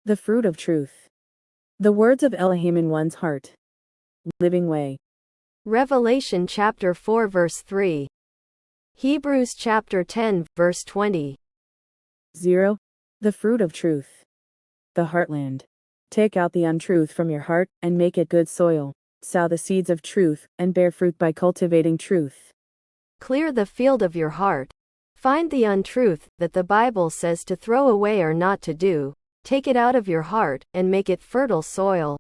The fruit of truth. The words of Elohim in one's heart. Living way. Revelation chapter 4 verse 3. Hebrews chapter 10 verse 20. 0. The fruit of truth. The heartland. Take out the untruth from your heart and make it good soil. Sow the seeds of truth and bear fruit by cultivating truth. Clear the field of your heart. Find the untruth that the Bible says to throw away or not to do. Take it out of your heart and make it fertile soil.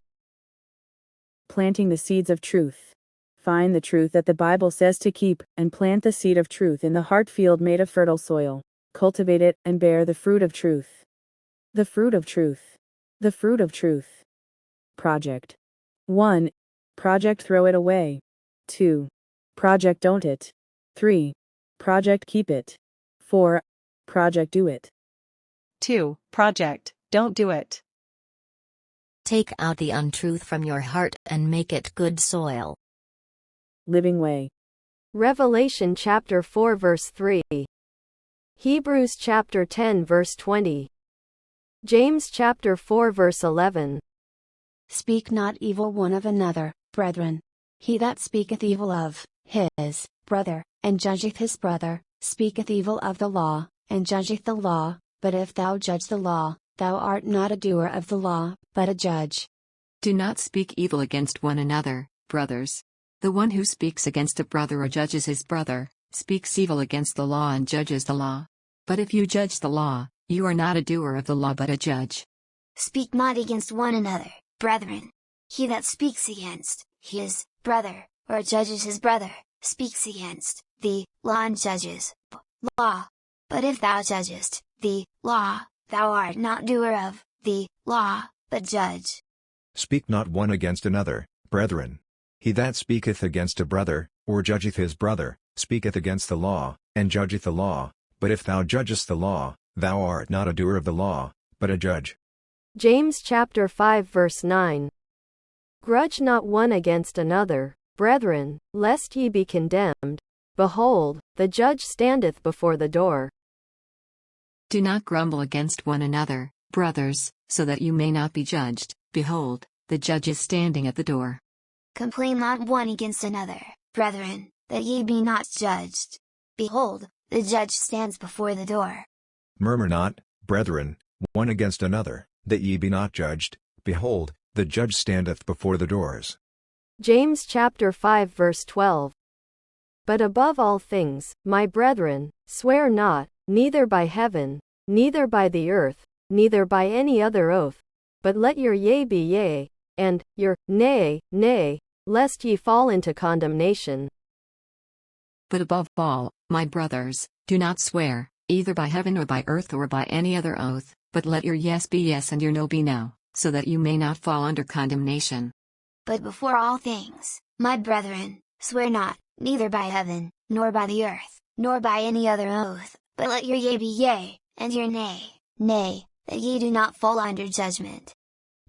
Planting the seeds of truth. Find the truth that the Bible says to keep and plant the seed of truth in the heart field made of fertile soil. Cultivate it and bear the fruit of truth. The fruit of truth. The fruit of truth. Project. 1. Project throw it away. 2. Project don't it. 3. Project keep it. 4. Project do it. 2. Project don't do it. Take out the untruth from your heart and make it good soil. Living way. Revelation chapter 4 verse 3. Hebrews chapter 10 verse 20. James chapter 4 verse 11. Speak not evil one of another, brethren. He that speaketh evil of his brother, and judgeth his brother, speaketh evil of the law, and judgeth the law. But if thou judge the law, thou art not a doer of the law, but a judge. Do not speak evil against one another, brothers. The one who speaks against a brother or judges his brother, speaks evil against the law and judges the law. But if you judge the law, you are not a doer of the law but a judge. Speak not against one another, brethren. He that speaks against his brother, or judges his brother, speaks against the law and judges law. But if thou judgest the law, thou art not doer of the law, but judge. Speak not one against another, brethren. He that speaketh against a brother, or judgeth his brother, speaketh against the law, and judgeth the law. But if thou judgest the law, thou art not a doer of the law, but a judge. James chapter 5 verse 9. Grudge not one against another, brethren, lest ye be condemned. Behold, the judge standeth before the door. Do not grumble against one another, brothers, so that you may not be judged. Behold, the judge is standing at the door. Complain not one against another, brethren, that ye be not judged. Behold, the judge stands before the door. Murmur not, brethren, one against another, that ye be not judged. Behold, the judge standeth before the doors. James chapter 5 verse 12. But above all things, my brethren, swear not, neither by heaven, neither by the earth, neither by any other oath, but let your yea be yea, and your nay, nay, lest ye fall into condemnation. But above all, my brothers, do not swear, either by heaven or by earth or by any other oath, but let your yes be yes and your no be no, so that you may not fall under condemnation. But before all things, my brethren, swear not, neither by heaven, nor by the earth, nor by any other oath, but let your yea be yea, and your nay, nay, that ye do not fall under judgment.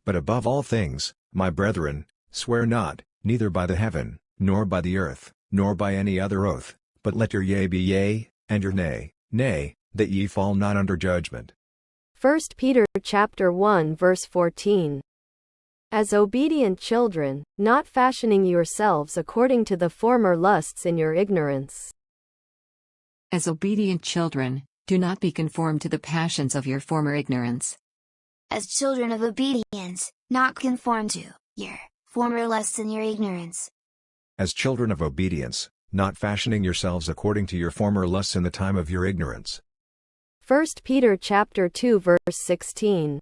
But above all things, my brethren, swear not, neither by the heaven, nor by the earth, nor by any other oath, but let your yea be yea, and your nay, nay, that ye fall not under judgment. 1 Peter chapter 1 verse 14. As obedient children, not fashioning yourselves according to the former lusts in your ignorance. As obedient children, do not be conformed to the passions of your former ignorance. As children of obedience, not conform to your former lusts in your ignorance. As children of obedience, not fashioning yourselves according to your former lusts in the time of your ignorance. 1 Peter chapter 2 verse 16.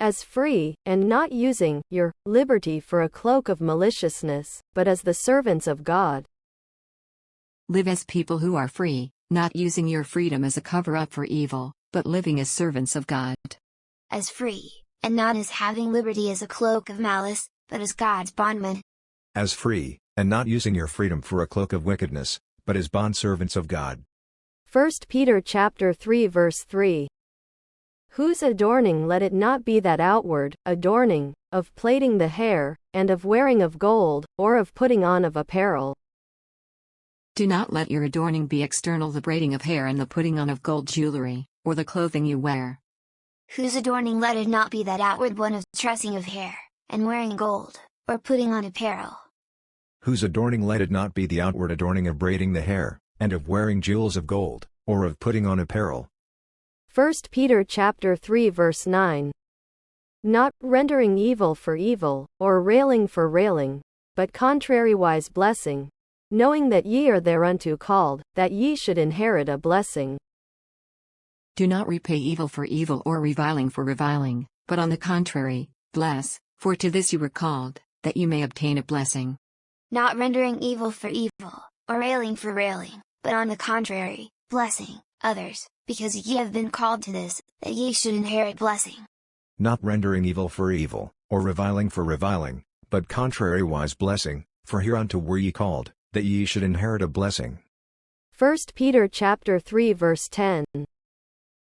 As free, and not using your liberty for a cloak of maliciousness, but as the servants of God. Live as people who are free, not using your freedom as a cover-up for evil, but living as servants of God. As free, and not as having liberty as a cloak of malice, but as God's bondmen. As free, and not using your freedom for a cloak of wickedness, but as bondservants of God. 1 Peter chapter 3 verse 3. Whose adorning let it not be that outward adorning, of plaiting the hair, and of wearing of gold, or of putting on of apparel. Do not let your adorning be external, the braiding of hair and the putting on of gold jewelry, or the clothing you wear. Whose adorning let it not be that outward one of tressing of hair, and wearing gold, or putting on apparel. Whose adorning let it not be the outward adorning of braiding the hair, and of wearing jewels of gold, or of putting on apparel. 1 Peter chapter 3 verse 9. Not rendering evil for evil, or railing for railing, but contrariwise blessing, knowing that ye are thereunto called, that ye should inherit a blessing. Do not repay evil for evil or reviling for reviling, but on the contrary, bless, for to this you were called, that you may obtain a blessing. Not rendering evil for evil, or railing for railing, but on the contrary, blessing others, because ye have been called to this, that ye should inherit blessing. Not rendering evil for evil, or reviling for reviling, but contrariwise blessing, for hereunto were ye called, that ye should inherit a blessing. 1 Peter chapter 3 verse 10.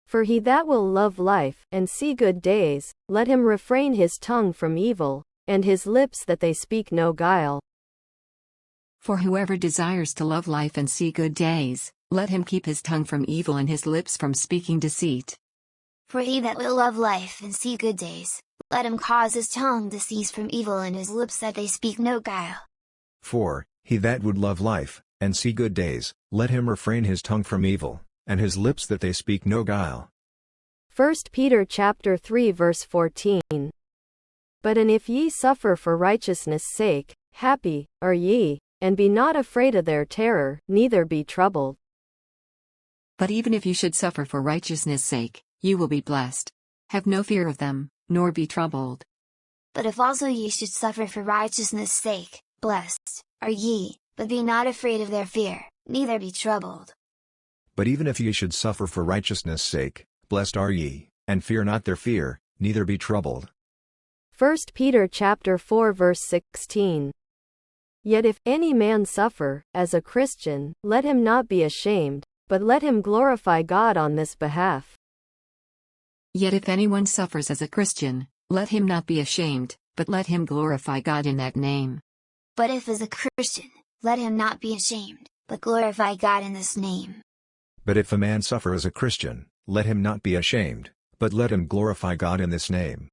For he that will love life, and see good days, let him refrain his tongue from evil, and his lips that they speak no guile. For whoever desires to love life and see good days, let him keep his tongue from evil and his lips from speaking deceit. For he that will love life and see good days, let him cause his tongue to cease from evil and his lips that they speak no guile. For, he that would love life, and see good days, let him refrain his tongue from evil, and his lips that they speak no guile. 1 Peter chapter 3 verse 14. But and if ye suffer for righteousness' sake, happy are ye, and be not afraid of their terror, neither be troubled. But even if you should suffer for righteousness' sake, you will be blessed. Have no fear of them, nor be troubled. But if also ye should suffer for righteousness' sake, blessed are ye, but be not afraid of their fear, neither be troubled. But even if ye should suffer for righteousness' sake, blessed are ye, and fear not their fear, neither be troubled. 1 Peter chapter 4 verse 16. Yet if any man suffer, as a Christian, let him not be ashamed, but let him glorify God on this behalf. Yet if anyone suffers as a Christian, let him not be ashamed, but let him glorify God in that name. But if as a Christian, let him not be ashamed, but glorify God in this name. But if a man suffer as a Christian, let him not be ashamed, but let him glorify God in this name.